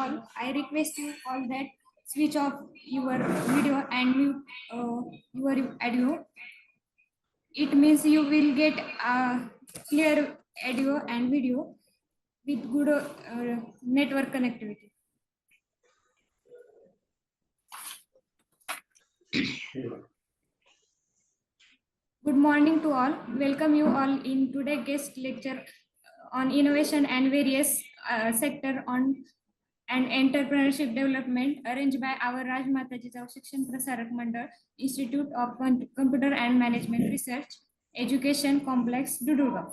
all, I request you all that switch off your video and mute your audio. It means you will get clear audio and video with good network connectivity. Good morning to all. Welcome you all in today's guest lecture on innovation and various sector on and entrepreneurship development arranged by our Rajmata Jijav Shikshan Prasarak Mandal Institute of Computer and Management Research Education Complex Dudurga.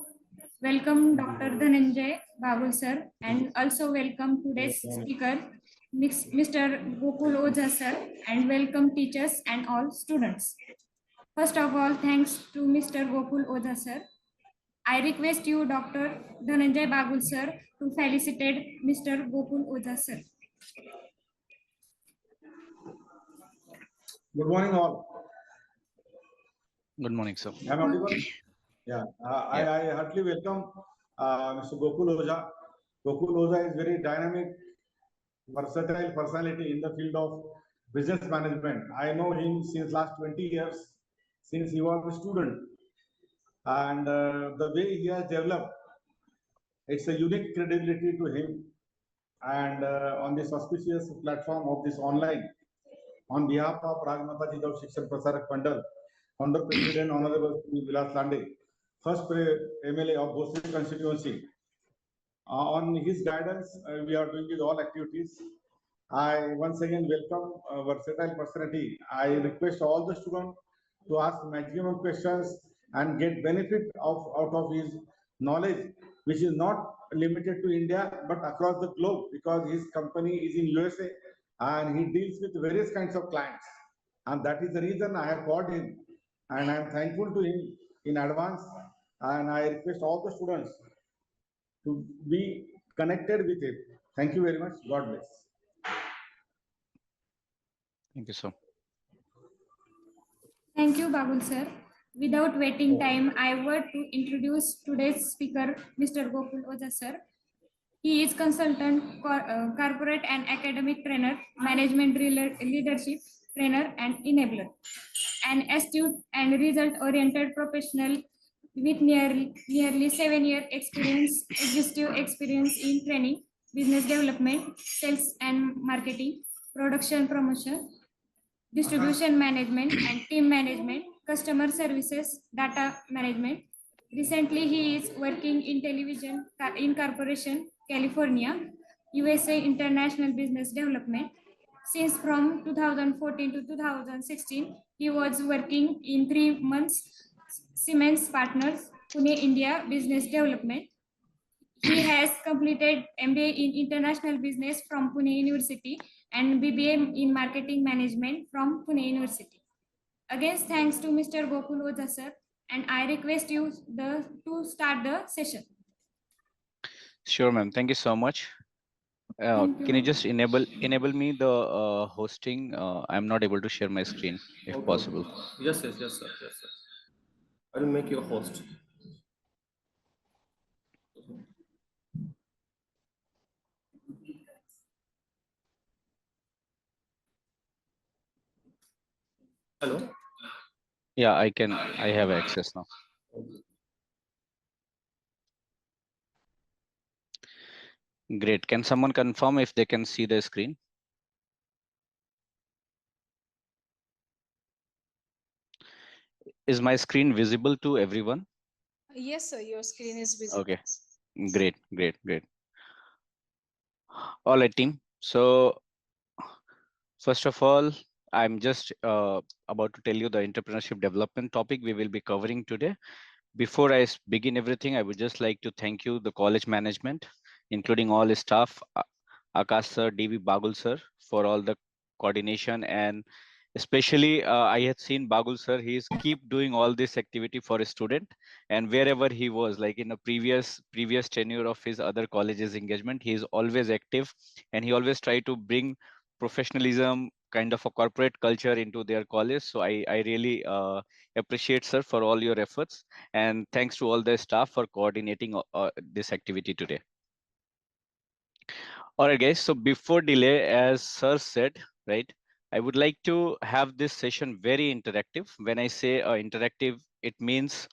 Welcome Dr. Dhananjay Bagul sir, and also welcome today's speaker Mr. Gokul Ojha sir, and welcome teachers and all students. First of all, thanks to Mr. Gokul Ojha sir. I request you, Dr. Dhananjay Bagul sir, to felicitate Mr. Gokul Ojha sir. Good morning, all. Good morning, sir. Am I audible? Yeah. I heartily welcome Mr. Gokul Ojha. Gokul Ojha is very dynamic, versatile personality in the field of business management. I know him since last 20 years, since he was a student. And the way he has developed, it's a unique credibility to him. And on this auspicious platform of this online, on behalf of Rajmata Jijav Shikshan Prasarak Mandal, Founder President Honorable Vilas Lande, first MLA of Boston constituency. On his guidance, we are doing with all activities. I once again welcome versatile personality. I request all the students to ask maximum questions and get benefit out of his knowledge, which is not limited to India but across the globe, because his company is in USA and he deals with various kinds of clients. And that is the reason I have called him, and I am thankful to him in advance. And I request all the students to be connected with him. Thank you very much. God bless. Thank you, sir. Thank you, Bagul sir. Without waiting time, I would to introduce today's speaker, Mr. Gokul Ojha sir. He is consultant, corporate and academic trainer, management leadership trainer and enabler, an astute and result-oriented professional with nearly 7-year experience, executive experience in training, business development, sales and marketing, production promotion, distribution management and team management, customer services, data management. Recently, he is working in television in Corporation, California, USA International Business Development. Since from 2014 to 2016, he was working in 3 months Siemens Partners, Pune, India Business Development. He has completed MBA in International Business from Pune University and BBA in Marketing Management from Pune University. Again, thanks to Mr. Gokul Ojha sir, and I request you to start the session. Sure, ma'am. Thank you so much. Can you just enable me the hosting? I'm not able to share my screen if possible. Yes, sir. I will make you a host. Hello. Yeah, I have access now. Great. Can someone confirm if they can see the screen? Is my screen visible to everyone? Yes, sir. Your screen is visible. Okay. Great. All right, team. So first of all, I'm just about to tell you the entrepreneurship development topic we will be covering today. Before I begin everything, I would just like to thank you, the college management, including all the staff, Akash sir, DV Bagul sir, for all the coordination, and especially I had seen Bagul sir, he's keep doing all this activity for a student, and wherever he was, like in a previous tenure of his other colleges engagement, he is always active, and he always try to bring professionalism, kind of a corporate culture into their college. So I really appreciate sir for all your efforts, and thanks to all the staff for coordinating this activity today. All right, guys. So before delay, as Sir said, right, I would like to have this session very interactive. When I say interactive, it means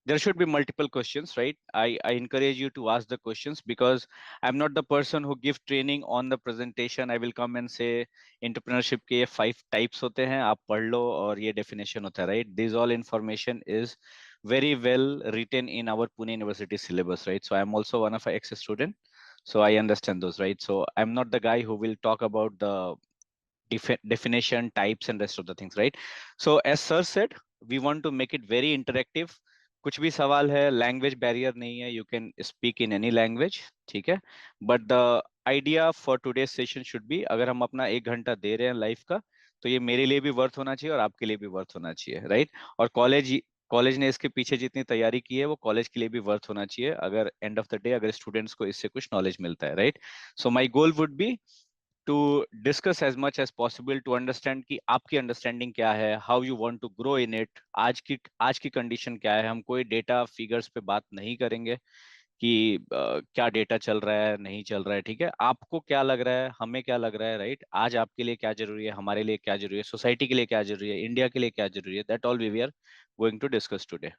there should be multiple questions, right? I encourage you to ask the questions because I'm not the person who give training on the presentation. I will come and say entrepreneurship के ये 5 types होते हैं, आप पढ़ लो और ये definition होता है, right? This all information is very well written in our Pune University syllabus, right? So I'm also one of an ex-student. So I understand those, right? So I'm not the guy who will talk about the definition, types, and rest of the things, right? So as Sir said, we want to make it very interactive. कुछ भी सवाल है, language barrier नहीं है, you can speak in any language, ठीक है? But the idea for today's session should be, अगर हम अपना 1 घंटा दे रहे हैं लाइफ का, तो ये मेरे लिए भी वर्थ होना चाहिए और आपके लिए भी वर्थ होना चाहिए, राइट? और कॉलेज ने इसके पीछे जितनी तैयारी की है वो कॉलेज के लिए भी वर्थ होना चाहिए, अगर एंड ऑफ द डे अगर स्टूडेंट्स को इससे कुछ नॉलेज मिलता है, right? So my goal would be to discuss as much as possible to understand कि आपकी अंडरस्टैंडिंग क्या है, how you want to grow in it, आज की कंडीशन क्या है। हम कोई डेटा फिगर्स पे बात नहीं करेंगे कि क्या डेटा चल रहा है नहीं चल रहा है, ठीक है? आपको क्या लग रहा है, हमें क्या लग रहा है, राइट? आज आपके लिए क्या जरूरी है, हमारे लिए क्या जरूरी है, सोसाइटी के लिए क्या जरूरी है, इंडिया के लिए क्या जरूरी है, that all we are going to discuss today.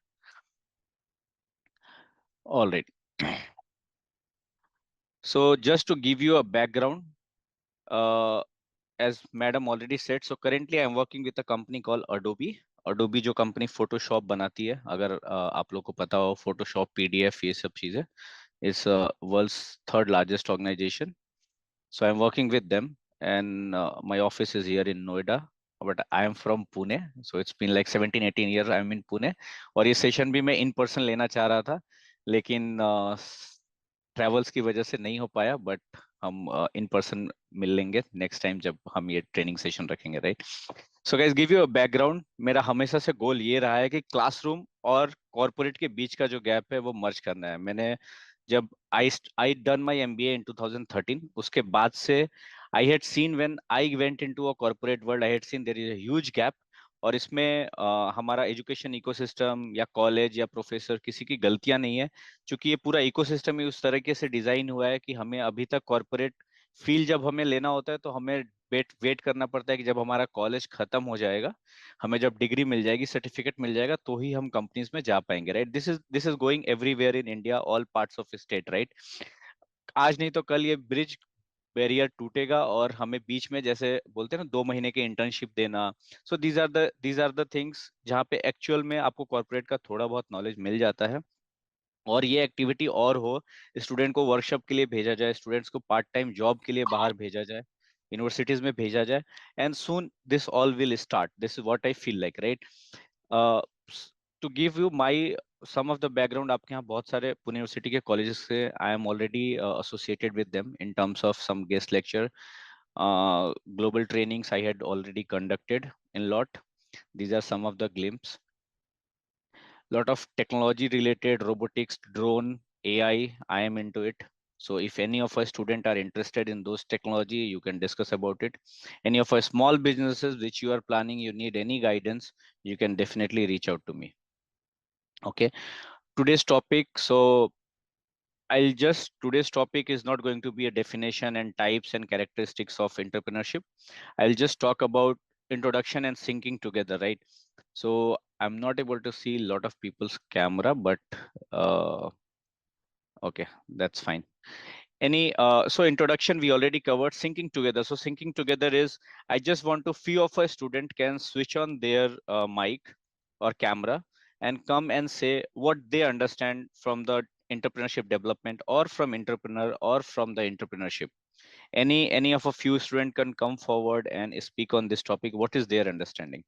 All right, so just to give you a background, as madam already said, so currently I am working with a company called Adobe जो company Photoshop बनाती है, अगर आप लोग को पता हो, Photoshop, PDF, ये सब चीजें, is world's third largest organization. So I'm working with them, and my office is here in Noida, but I am from Pune, so it's been like 17-18 years I'm in Pune. और ये session भी मैं in person लेना चाह रहा था, लेकिन travels की वजह से नहीं हो पाया, बट हम इन पर्सन मिल लेंगे नेक्स्ट टाइम जब हम ये ट्रेनिंग सेशन रखेंगे, right? So guys, give you a background, मेरा हमेशा से गोल ये रहा है कि क्लासरूम और कॉर्पोरेट के बीच का जो गैप है वो मर्ज करना है. मैंने जब आई डन माई MBA इन 2013, उसके बाद से I had seen when I went into a corporate world, I had seen there is a huge gap. और इसमें हमारा एजुकेशन इकोसिस्टम या कॉलेज या प्रोफेसर किसी की गलतियां नहीं है, क्योंकि ये पूरा इकोसिस्टम ही उस तरीके से डिजाइन हुआ है कि हमें अभी तक कॉर्पोरेट फील जब हमें लेना होता है तो हमें वेट करना पड़ता है कि जब हमारा कॉलेज खत्म हो जाएगा, हमें जब डिग्री मिल जाएगी, सर्टिफिकेट मिल जाएगा, तो ही हम कंपनीज में जा पाएंगे, right? This is going everywhere in India, all parts of state, right? आज नहीं तो कल ये ब्रिज बैरियर टूटेगा और हमें बीच में, जैसे बोलते हैं ना, 2 महीने की इंटर्नशिप देना. So these are the things जहाँ पे एक्चुअल में आपको कॉर्पोरेट का थोड़ा बहुत नॉलेज मिल जाता है. और ये एक्टिविटी और हो, स्टूडेंट को वर्कशॉप के लिए भेजा जाए, स्टूडेंट्स को पार्ट टाइम जॉब के लिए बाहर भेजा जाए, यूनिवर्सिटीज में भेजा जाए, and soon this all will start. This is what I feel like, right? To give you my some of the background, आपके यहाँ बहुत सारे पुणे यूनिवर्सिटी के कॉलेजेस से I am already associated with them in terms of some guest lecture, global trainings I had already conducted in lot. These are some of the glimpse. Lot of technology related, robotics, drone, AI, I am into it. So if any of our student are interested in those technology, you can discuss about it. Any of our small businesses which you are planning, you need any guidance, you can definitely reach out to me. Okay, today's topic, so today's topic is not going to be a definition and types and characteristics of entrepreneurship. I'll just talk about introduction and syncing together, right? So I'm not able to see a lot of people's camera, but uh, okay, that's fine. So introduction we already covered. Syncing together. So syncing together is, I just want to few of a student can switch on their mic or camera and come and say what they understand from the entrepreneurship development or from entrepreneur or from the entrepreneurship. Any of a few student can come forward and speak on this topic. What is their understanding?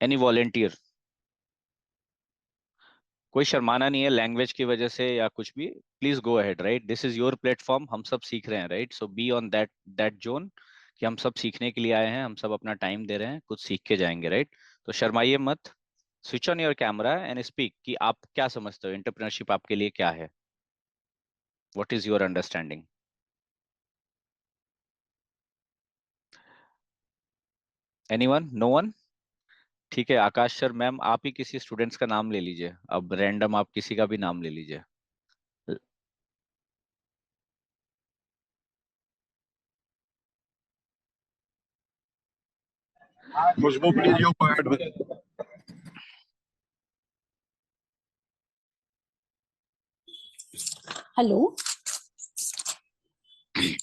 Any volunteer? कोई शर्माना नहीं है language की वजह से या कुछ भी. Please go ahead, right? This is your platform, हम सब सीख रहे हैं, right? So be on that zone कि हम सब सीखने के लिए आए हैं, हम सब अपना टाइम दे रहे हैं, कुछ सीख के जाएंगे, राइट? तो शर्माइए मत, switch on your camera and speak कि आप क्या समझते हो, एंटरप्रेन्योरशिप आपके लिए क्या है, what is your understanding? Anyone? No one? ठीक है, आकाश सर, मैम, आप ही किसी स्टूडेंट्स का नाम ले लीजिए, अब रैंडम आप किसी का भी नाम ले लीजिए. Khushbu, please you go ahead with. Hello.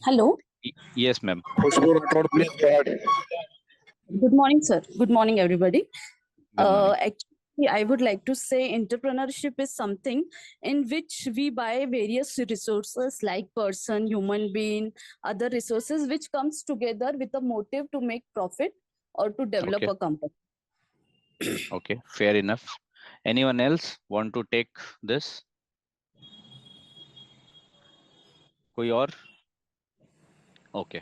Hello. Yes, ma'am. Khushbu Rathod, please go ahead. Good morning, sir. Good morning, everybody. Good morning. Actually, I would like to say entrepreneurship is something in which we buy various resources like person, human being, other resources, which comes together with a motive to make profit or to develop Okay. a company. Okay, fair enough. Anyone else want to take this? कोई और? Okay.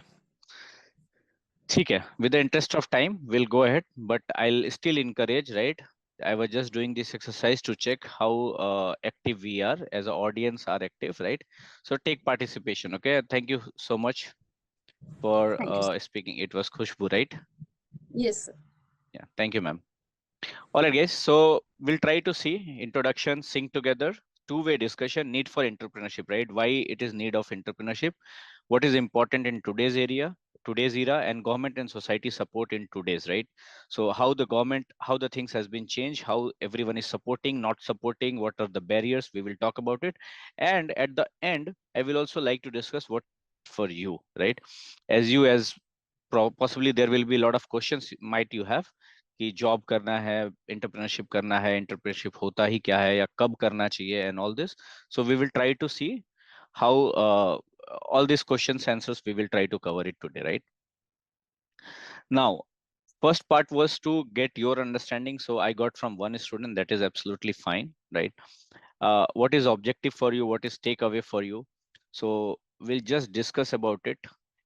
ठीक है. With the interest of time, we'll go ahead, but I'll still encourage, right? I was just doing this exercise to check how active we are as an audience are active, right? So take participation, okay? Thank you so much for Thank you. speaking. It was Khushbu, right? Yes, sir. Yeah, thank you, ma'am. All right, guys. So we'll try to see introduction, sync together, two-way discussion, need for entrepreneurship, right? Why it is need of entrepreneurship, what is important in today's era, and government and society support in today's, right? So how the government, how the things has been changed, how everyone is supporting, not supporting, what are the barriers, we will talk about it. And at the end, I will also like to discuss what for you, right? As possibly there will be a lot of questions might you have कि job करना है, entrepreneurship करना है, entrepreneurship होता ही क्या है या कब करना चाहिए, and all this. So we will try to see how all these questions answers we will try to cover it today, right? Now, first part was to get your understanding. So I got from one student, that is absolutely fine, right? What is objective for you, what is takeaway for you? So we'll just discuss about it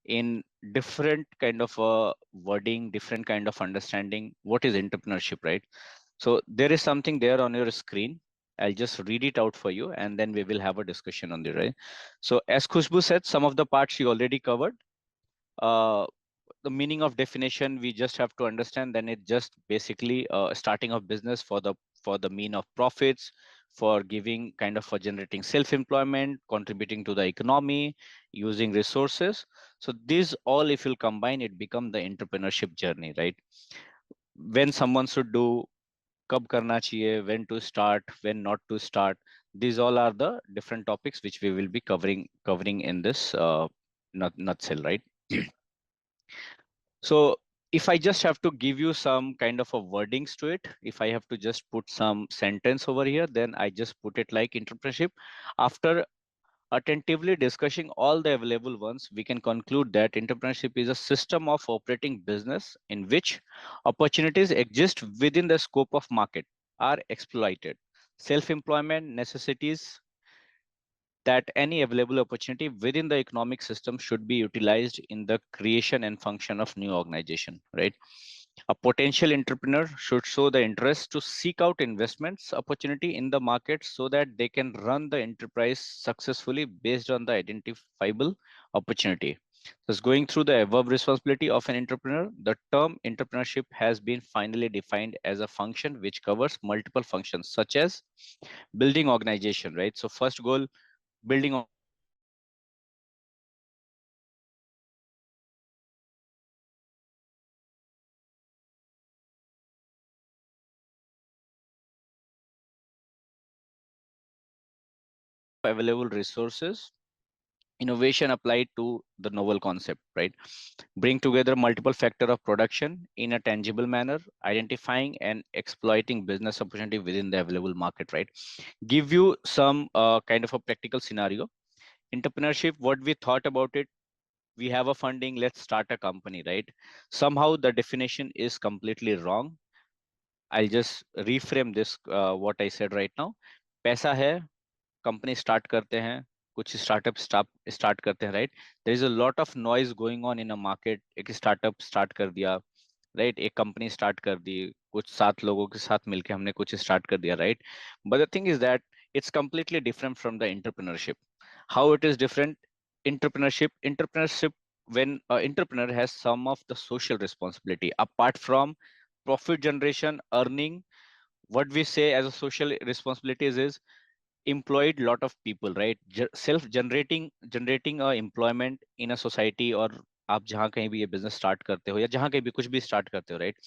in different kind of wording, different kind of understanding. What is entrepreneurship, right? So there is something there on your screen. I'll just read it out for you, and then we will have a discussion on the right. So as Khushbu said, some of the parts she already covered. The meaning of definition we just have to understand. Then it just basically starting of business for the mean of profits, for giving kind of for generating self-employment, contributing to the economy, using resources. So these all, if you'll combine, it become the entrepreneurship journey, right? When someone should do, kab karna chahiye, when to start, when not to start. These all are the different topics which we will be covering in this nutshell, right? So if I just have to give you some kind of a wordings to it, if I have to just put some sentence over here, then I just put it like entrepreneurship. After attentively discussing all the available ones, we can conclude that entrepreneurship is a system of operating business in which opportunities exist within the scope of market, are exploited. Self-employment necessities that any available opportunity within the economic system should be utilized in the creation and function of new organization, right? A potential entrepreneur should show the interest to seek out investments opportunity in the market so that they can run the enterprise successfully based on the identifiable opportunity. Thus, going through the above responsibility of an entrepreneur, the term entrepreneurship has been finally defined as a function which covers multiple functions such as building organization, right? So first goal, building available resources, innovation applied to the novel concept, right? Bring together multiple factor of production in a tangible manner, identifying and exploiting business opportunity within the available market, right? Give you some kind of a practical scenario. Entrepreneurship, what we thought about it, we have a funding, let's start a company, right? Somehow the definition is completely wrong. I'll just reframe this, what I said right now. पैसा है, company start करते हैं, कुछ startup start करते हैं, right? There is a lot of noise going on in a market. एक startup start कर दिया, राइट? एक कंपनी स्टार्ट कर दी, कुछ 7 लोगों के साथ मिलके हमने कुछ स्टार्ट कर दिया, right? But the thing is that it's completely different from the entrepreneurship. How it is different? Entrepreneurship, when an entrepreneur has some of the social responsibility apart from profit generation, earning. What we say as a social responsibilities is employed lot of people, right? Self generating employment in a society, or आप जहाँ कहीं भी ये business start करते हो या जहाँ कहीं भी कुछ भी स्टार्ट करते हो, right,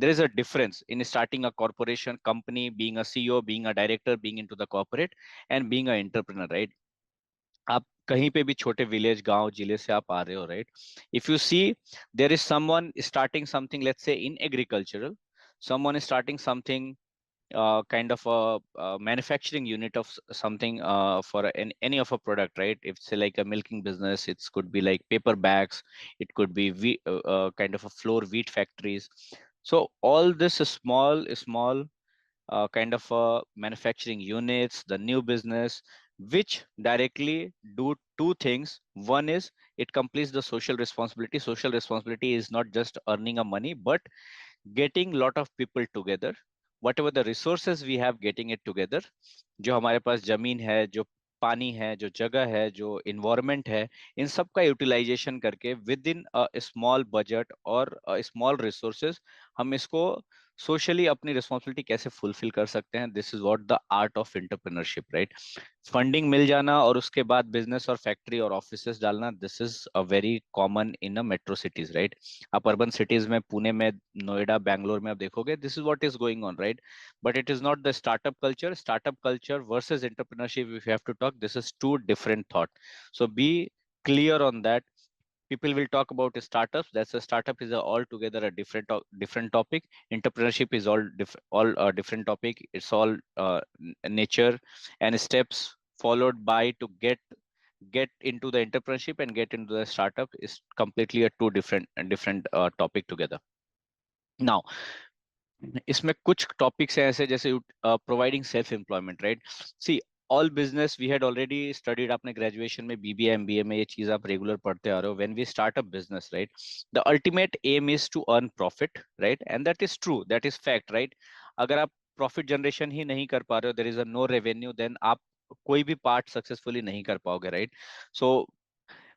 there is a difference in starting a corporation company, being a CEO, being a director, being into the corporate and being an entrepreneur, right. आप कहीं पे भी छोटे विलेज, गांव, जिले से आप आ रहे हो, right, if you see there is someone starting something, let's say in agricultural, someone is starting something kind of a manufacturing unit of something for any of a product, right? If it's like a milking business, it could be like paper bags, it could be kind of a floor wheat factories. So all this is small kind of manufacturing units, the new business, which directly do two things. One is it completes the social responsibility. Social responsibility is not just earning a money, but getting lot of people together, whatever the resources we have, getting it together. जो हमारे पास जमीन है, जो पानी है, जो जगह है, जो इन्वायरमेंट है, इन सब का यूटिलाइजेशन करके with in a small budget और स्मॉल रिसोर्सेज हम इसको सोशली अपनी रिस्पॉन्सिबिलिटी कैसे फुलफिल कर सकते हैं. This is what the art of entrepreneurship, right. Funding मिल जाना और उसके बाद बिजनेस और फैक्ट्री और ऑफिसेस डालना, this is a very common in a metro cities, right. आप अर्बन सिटीज में, पुणे में, नोएडा, बैंगलोर में आप देखोगे, this is what is going on, right. But it is not the startup culture. Startup culture versus entrepreneurship, if you have to talk, this is two different thought. So be clear on that. People will talk about startups. That's a startup is a altogether a different topic. Entrepreneurship is all a different topic. It's all nature and steps followed by to get into the entrepreneurship and get into the startup is completely a two different topic together. Now, इसमें कुछ topics हैं ऐसे, जैसे providing self employment, right. See, all business we had already studied. आपने graduation में BBA MBA में ये चीज आप रेगुलर पढ़ते आ रहे हो. When we start a business, right, the ultimate aim is to earn profit, right, and that is true, that is fact, right. अगर आप प्रॉफिट जनरेशन ही नहीं कर पा रहे हो, there is a no revenue, then आप कोई भी पार्ट सक्सेसफुली नहीं कर पाओगे, right. So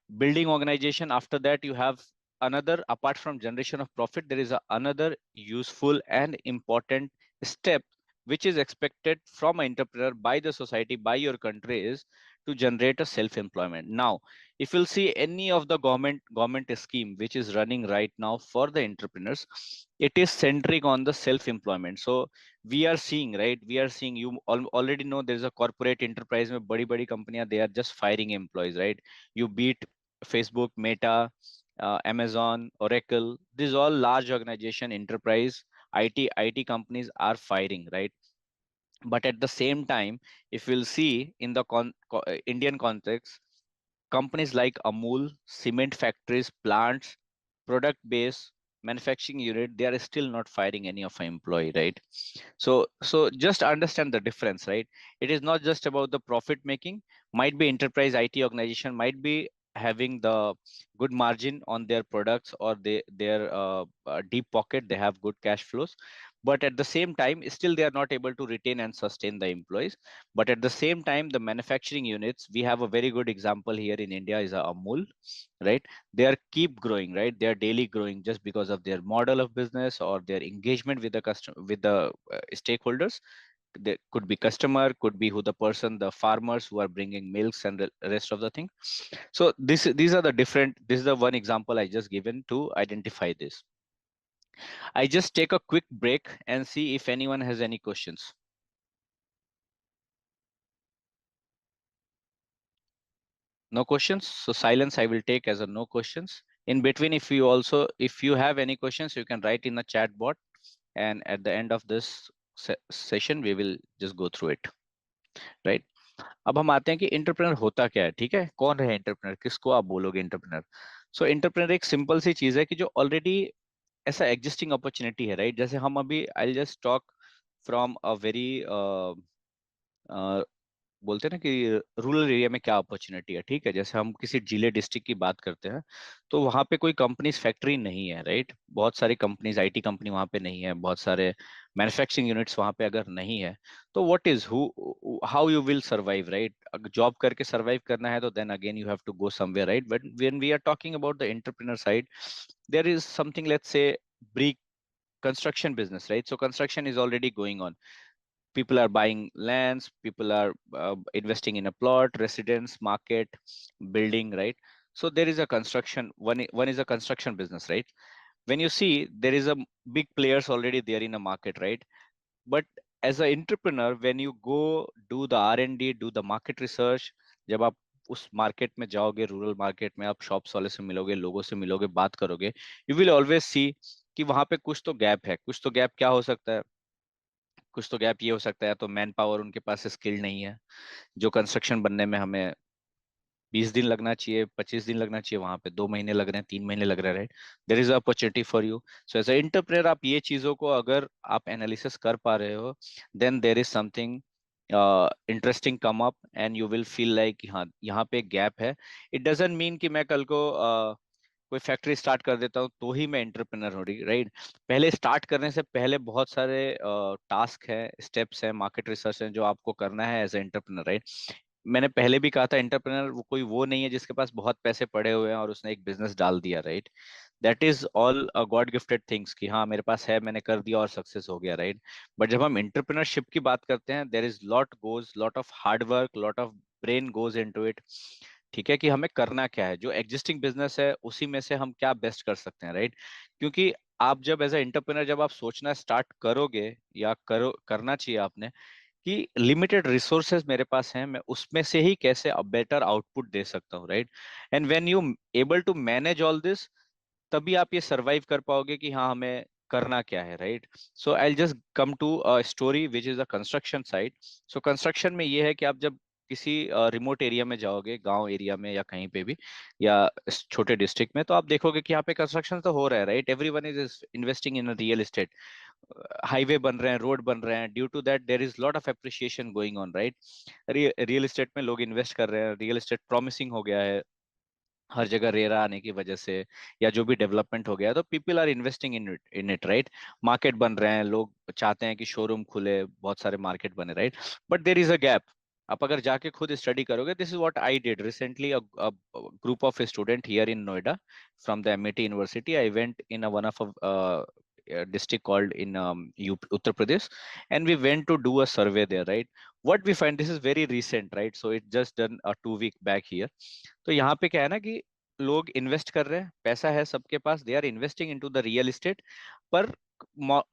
building organization, after that you have another, apart from generation of profit, there is another useful and important step which is expected from an entrepreneur by the society, by your country, is to generate a self employment. Now if you'll see any of the government scheme which is running right now for the entrepreneurs, it is centric on the self employment. So we are seeing, right, we are seeing, you already know, there is a corporate enterprise में बड़ी companies, they are just firing employees, right. You beat Facebook, Meta, Amazon, Oracle, these all large organization, enterprise, IT companies are firing, right? But at the same time, if you'll see in the Indian context, companies like Amul, cement factories, plants, product base, manufacturing unit, they are still not firing any of an employee, right? So just understand the difference, right? It is not just about the profit making. Might be enterprise IT organization might be having the good margin on their products, or their deep pocket, they have good cash flows, but at the same time still they are not able to retain and sustain the employees. But at the same time, the manufacturing units, we have a very good example here in India is Amul, right. They are keep growing, right. They are daily growing just because of their model of business or their engagement with the customer, with the stakeholders. There could be customer, could be who the person, the farmers who are bringing milks and the rest of the thing. So these are the different, this is the one example I just given to identify this. I just take a quick break and see if anyone has any questions. No questions, so silence I will take as a no questions. In between, if you have any questions, you can write in the chat bot, and at the end of this session we will just go through it, right. अब हम आते हैं कि entrepreneur होता क्या है, ठीक है. कौन है एंटरप्रेन्योर, किसको आप बोलोगे एंटरप्रेन्योर. सो एंटरप्रेन्योर एक सिंपल सी चीज है कि जो ऑलरेडी ऐसा एग्जिस्टिंग अपॉर्चुनिटी है, राइट. जैसे हम अभी, I just talk from a very बोलते हैं ना कि रूरल एरिया में क्या अपॉर्चुनिटी है, ठीक है. जैसे हम किसी जिले डिस्ट्रिक्ट की बात करते हैं, तो वहाँ पे कोई कंपनीज फैक्ट्री नहीं है, राइट. बहुत सारी कंपनीज, आईटी कंपनी वहाँ पे नहीं है, बहुत सारे मैन्युफैक्चरिंग यूनिट्स वहाँ पे अगर नहीं है, तो what is how you will survive, right. अगर जॉब करके सर्वाइव करना है तो then again you have to go somewhere, right. But when we are talking about the entrepreneur side, there is something, let's say brick construction business, right. So construction is already going on. People are buying lands, people are investing in a plot, residence, market, building, right. So there is a construction, one is a construction business, right? When you see there is a big players already there in the market, right? But as an entrepreneur, when you go do the R&D, do the market research, जब आप उस market में जाओगे, rural market में आप shops वाले से मिलोगे, लोगों से मिलोगे, बात करोगे, यू विल ऑलवेज सी कि वहां पे कुछ तो गैप है। कुछ तो गैप क्या हो सकता है? कुछ तो गैप ये हो सकता है, तो मैन पावर उनके पास स्किल नहीं है। जो कंस्ट्रक्शन बनने में हमें 20 दिन लगना चाहिए, 25 दिन लगना चाहिए, वहां पे 2 महीने लग रहे हैं, 3 महीने लग रहे हैं, right? There is opportunity for you. So as a entrepreneur आप ये चीजों को अगर आप एनालिसिस कर पा रहे हो, then there is something interesting come up and you will feel like हाँ यहाँ पे गैप है। इट डजंट मीन कि मैं कल को कोई फैक्ट्री स्टार्ट कर देता हूँ तो ही मैं एंटरप्रेन्योर हो रही, राइट? पहले स्टार्ट करने से पहले बहुत सारे टास्क है, स्टेप्स है, मार्केट रिसर्च है जो आपको करना है एज ए एंटरप्रेन्योर, राइट? मैंने पहले भी कहा था, एंटरप्रेन्योर वो नहीं है जिसके पास बहुत पैसे पड़े हुए हैं और उसने एक बिजनेस डाल दिया, right? That is all God gifted things कि हाँ मेरे पास है, मैंने कर दिया और सक्सेस हो गया, राइट? बट जब हम एंटरप्रेन्योरशिप की बात करते हैं, there is lot of hard work, lot of brain goes into it. ठीक है, कि हमें करना क्या है, जो एग्जिस्टिंग बिजनेस है उसी में से हम क्या बेस्ट कर सकते हैं, राइट? क्योंकि आप जब एज ए एंटरप्रेन्योर जब आप सोचना स्टार्ट करोगे या करना चाहिए आपने कि लिमिटेड रिसोर्सेज मेरे पास हैं, मैं उसमें से ही कैसे बेटर आउटपुट दे सकता हूँ, right? And when you able to manage all this, तभी आप ये सरवाइव कर पाओगे कि हाँ हमें करना क्या है, right? So I just come to a story which is a construction site. So construction में ये है कि आप जब किसी रिमोट एरिया में जाओगे, गांव एरिया में या कहीं पे भी, या छोटे डिस्ट्रिक्ट में, तो आप देखोगे कि यहाँ पे कंस्ट्रक्शन तो हो रहा है, right? Everyone is investing in real estate. Highway बन रहे हैं, रोड बन रहे हैं, due to that there is lot of appreciation going on, right? Real estate में लोग इन्वेस्ट कर रहे हैं, रियल एस्टेट प्रॉमिसिंग हो गया है हर जगह रेरा आने की वजह से, या जो भी डेवलपमेंट हो गया, तो people are investing in it, right? Market बन रहे हैं, लोग चाहते हैं कि शोरूम खुले, बहुत सारे मार्केट बने, right? But there is a gap. आप अगर जाके खुद स्टडी करोगे, this is what I did recently, a group of student here in Noida from the MIT university, I went in one of district called in Uttar Pradesh, and we went to do a survey there, right? What we find, this is very recent, right? So it just done a 2 week back here. तो यहाँ पे क्या है ना कि लोग invest कर रहे हैं, पैसा है सबके पास, they are investing into the real estate, पर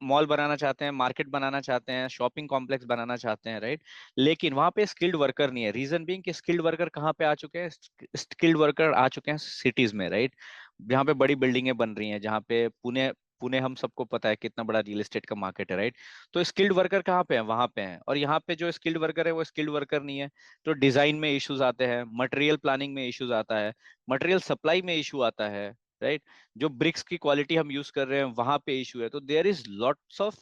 मॉल बनाना चाहते हैं, मार्केट बनाना चाहते हैं, शॉपिंग कॉम्प्लेक्स बनाना चाहते हैं, राइट? लेकिन वहां पे स्किल्ड वर्कर नहीं है। रीजन बीइंग कि स्किल्ड वर्कर कहाँ पे आ चुके हैं? स्किल्ड वर्कर आ चुके हैं सिटीज में, राइट? जहाँ पे बड़ी बिल्डिंगें बन रही हैं, जहाँ पे पुणे पुणे हम सबको पता है कितना बड़ा रियल एस्टेट का मार्केट है, राइट? तो स्किल्ड वर्कर कहाँ पे है? वहां पे हैं। और यहाँ पे जो स्किल्ड वर्कर है वो स्किल्ड वर्कर नहीं है, तो डिजाइन में इश्यूज आते हैं, मटेरियल प्लानिंग में इश्यूज आता है, मटेरियल सप्लाई में इशू आता है, राइट? जो ब्रिक्स की क्वालिटी हम यूज कर रहे हैं वहां पे इशू है। तो there is lots of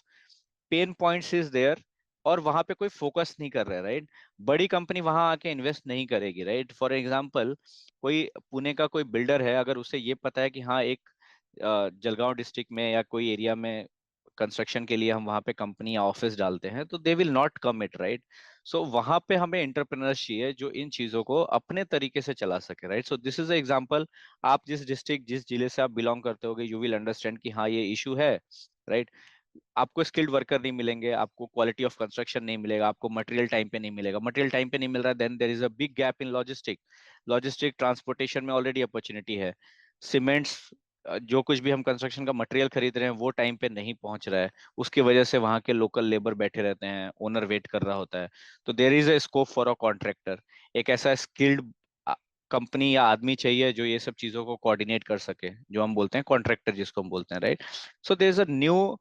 pain points is there, और वहां पे कोई फोकस नहीं कर रहा है, राइट? बड़ी कंपनी वहां आके इन्वेस्ट नहीं करेगी, राइट? फॉर एग्जांपल, कोई पुणे का कोई बिल्डर है, अगर उसे ये पता है कि हाँ एक जलगांव डिस्ट्रिक्ट में या कोई एरिया में कंस्ट्रक्शन के लिए हम वहां पे कंपनी या ऑफिस डालते हैं, तो they will not come it, right? So वहां पे हमें एंटरप्रेन्योर्स चाहिए जो इन चीजों को अपने तरीके से चला सके, right? So this is a example. आप जिस डिस्ट्रिक्ट, जिस जिले से आप बिलोंग करते होगे, यू विल अंडरस्टैंड कि हाँ ये इशू है, राइट? आपको स्किल्ड वर्कर नहीं मिलेंगे, आपको क्वालिटी ऑफ कंस्ट्रक्शन नहीं मिलेगा, आपको मटेरियल टाइम पे नहीं मिलेगा। मटेरियल टाइम पे नहीं मिल रहा है, then there is a big gap in logistic transportation में ऑलरेडी अपॉर्चुनिटी है। सीमेंट्स, जो कुछ भी हम कंस्ट्रक्शन का मटेरियल खरीद रहे हैं वो टाइम पे नहीं पहुंच रहा है, उसकी वजह से वहां के लोकल लेबर बैठे रहते हैं, ओनर वेट कर रहा होता है। तो there is a scope for a contractor. एक ऐसा स्किल्ड कंपनी या आदमी चाहिए जो ये सब चीजों को कोऑर्डिनेट कर सके, जो हम बोलते हैं कॉन्ट्रैक्टर, जिसको हम बोलते हैं, right? So there is a new,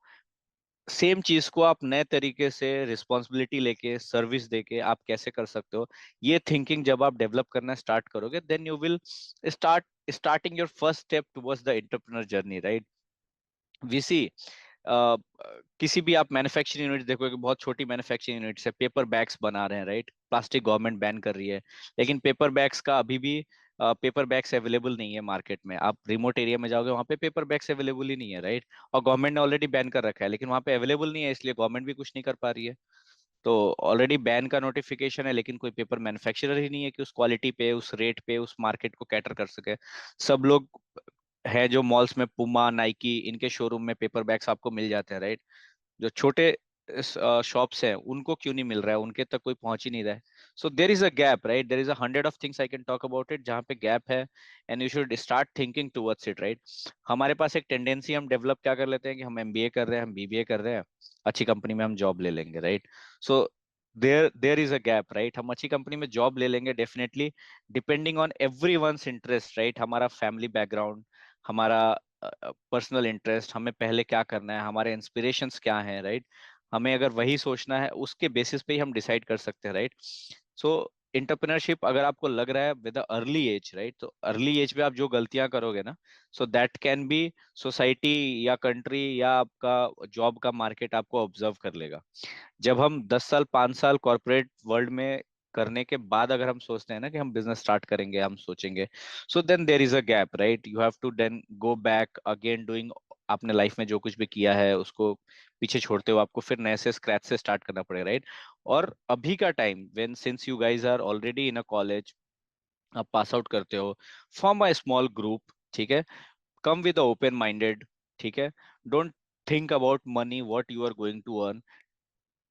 same चीज को आप नए तरीके से रिस्पॉन्सिबिलिटी लेके, सर्विस देके आप कैसे कर सकते हो, ये थिंकिंग जब आप डेवलप करना स्टार्ट करोगे, then you will starting your first step towards the entrepreneur journey, right? We see किसी भी आप मैन्युफैक्चरिंग यूनिट देखोगे, बहुत छोटी मैन्युफैक्चरिंग यूनिट्स है, पेपर बैग्स बना रहे हैं, राइट? प्लास्टिक गवर्नमेंट बैन कर रही है, लेकिन पेपर बैग्स का अभी भी पेपर बैग्स अवेलेबल नहीं है मार्केट में। आप रिमोट एरिया में जाओगे, वहां पे पेपर बैग्स अवेलेबल ही नहीं है, राइट? और गवर्नमेंट ने ऑलरेडी बैन कर रखा है, लेकिन वहां पे अवेलेबल नहीं है, इसलिए गवर्नमेंट भी कुछ नहीं कर पा रही है। तो ऑलरेडी बैन का नोटिफिकेशन है, लेकिन कोई पेपर मैन्युफैक्चरर ही नहीं है कि उस क्वालिटी पे, उस रेट पे, उस मार्केट को कैटर कर सके। सब लोग है जो मॉल्स में पुमा, नाइकी, इनके शोरूम में पेपर बैग्स आपको मिल जाते हैं, राइट? जो छोटे शॉप्स हैं उनको क्यों नहीं मिल रहा है, उनके तक कोई पहुंच ही नहीं रहा है. So there is a gap, right? There is a 100 of things I can talk about it जहाँ पे गैप है, and you should start thinking towards it, right? हमारे पास एक टेंडेंसी, हम डेवलप क्या कर लेते हैं कि हम एमबीए कर रहे हैं, हम बीबीए कर रहे हैं, अच्छी कंपनी में हम जॉब ले लेंगे, right? So there is a gap, right? हम अच्छी कंपनी में जॉब ले लेंगे definitely, depending on everyone's interest, right? हमारा फैमिली बैकग्राउंड, हमारा पर्सनल इंटरेस्ट, हमें पहले क्या करना है, हमारे इंस्पिरेशंस क्या हैं, राइट? हमें अगर वही सोचना है, उसके बेसिस पे ही हम डिसाइड कर सकते हैं, राइट? सो इंटरप्रेन्योरशिप अगर आपको लग रहा है विद अर्ली एज, राइट, तो अर्ली एज पे आप जो गलतियां करोगे ना, so that can be society या कंट्री या आपका जॉब का मार्केट आपको ऑब्जर्व कर लेगा. जब हम 10 साल 5 साल कॉर्पोरेट वर्ल्ड में करने के बाद अगर हम सोचते हैं ना कि हम बिजनेस स्टार्ट करेंगे, हम सोचेंगे, so then there is a gap, right? You have to then go back again doing, आपने लाइफ में जो कुछ भी किया है उसको पीछे छोड़ते हो, आपको फिर नए से स्क्रैच से स्टार्ट करना पड़ेगा, राइट? और अभी का time, when since you guys are already in a college, आप पास आउट करते हो, फॉर्म अ स्मॉल ग्रुप, ठीक है? कम विद ओपन माइंडेड, ठीक है? Don't think about money, what you are going to earn.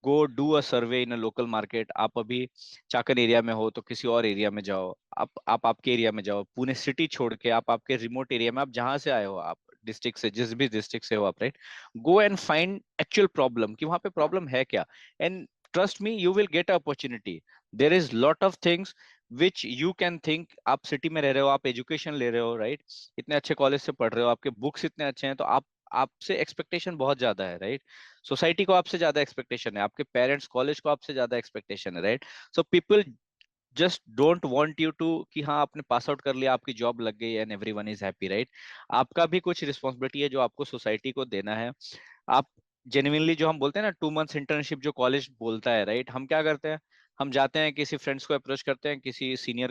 Go do a survey in a local market. आप अभी Chakan area में हो तो किसी और एरिया में जाओ, आप आपके एरिया में जाओ, पुणे सिटी छोड़ के आप आपके रिमोट एरिया में, आप जहां से आए हो, आप डिस्ट्रिक्ट से, जिस भी डिस्ट्रिक्ट से हो आप, right? Go and find actual problem, कि वहां पे प्रॉब्लम है क्या, and trust me you will get opportunity. There is lot of things which you can think. आप सिटी में रह रहे हो, आप एजुकेशन ले रहे हो, राइट? इतने अच्छे कॉलेज से पढ़ रहे हो, आपके बुक्स इतने अच्छे हैं, तो आप आपसे एक्सपेक्टेशन बहुत ज्यादा है, राइट? सोसाइटी को आपसे ज्यादा एक्सपेक्टेशन है, आपके पेरेंट्स कॉलेज को आपसे ज्यादा एक्सपेक्टेशन है, right? So people just don't want you to कि हाँ आपने पास आउट कर लिया, आपकी जॉब लग गई and everyone is happy, right? आपका भी कुछ रिस्पॉन्सिबिलिटी है जो आपको सोसाइटी को देना है. आप जेन्युइनली, जो हम बोलते हैं ना 2 months इंटर्नशिप जो कॉलेज बोलता है, राइट? हम क्या करते हैं, हम जाते हैं किसी फ्रेंड्स को अप्रोच करते हैं, किसी सीनियर